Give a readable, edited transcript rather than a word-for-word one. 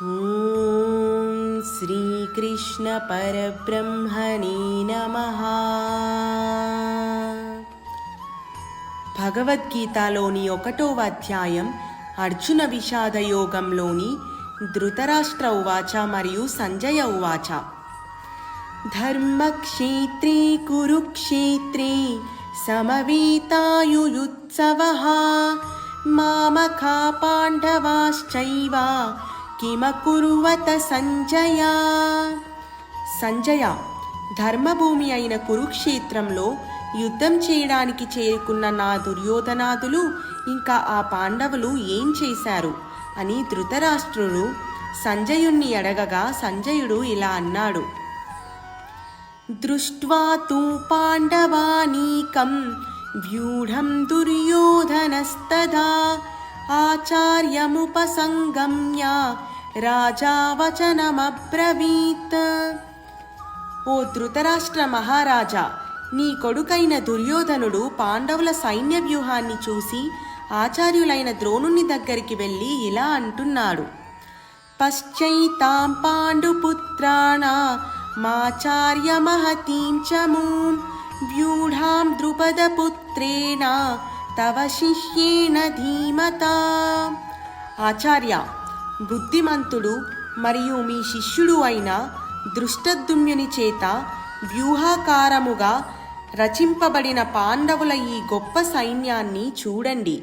ఓం శ్రీకృష్ణ పరబ్రహ్మణే నమః. భగవద్గీతలోని 1వ అధ్యాయం అర్జున విషాద యోగంలోని ధృతరాష్ట్ర ఉవాచ మరియు సంజయ ఉవాచ. ధర్మక్షేత్రే కురుక్షేత్రే సమవేతాయుయుత్సవః మామకా పాండవాశ్చైవ కిమకుర్వత సంజయ. సంజయ, ధర్మభూమి అయిన కురుక్షేత్రంలో యుద్ధం చేయడానికి చేరుకున్న నా దుర్యోధనాదులు ఇంకా ఆ పాండవులు ఏం చేశారు అని ధృతరాష్ట్రుడు సంజయుణ్ణి అడగగా సంజయుడు ఇలా అన్నాడు. దృష్ట్వా తు పాండవానీకం వ్యూఢం దుర్యోధనస్తదా ఆచార్యముపసంగమ్య రాజా వచనమబ్రవీత్. ఓ ధృతరాష్ట్ర మహారాజా, నీ కొడుకైన దుర్యోధనుడు పాండవుల సైన్య వ్యూహాన్ని చూసి ఆచార్యులైన ద్రోణుని దగ్గరికి వెళ్ళి ఇలా అంటున్నాడు. పశ్చైతాం పాండుపుత్రాణా మాచార్య మహతీం చమూం వ్యూఢాం ద్రుపదపుత్రేణ తవ శిష్యేణ ధీమతా. ఆచార్య, బుద్ధిమంతుడు మరియు మీ శిష్యుడు అయిన దృష్టద్యుమ్నుని చేత వ్యూహాకారముగా రచింపబడిన పాండవుల ఈ గొప్ప సైన్యాన్ని చూడండి.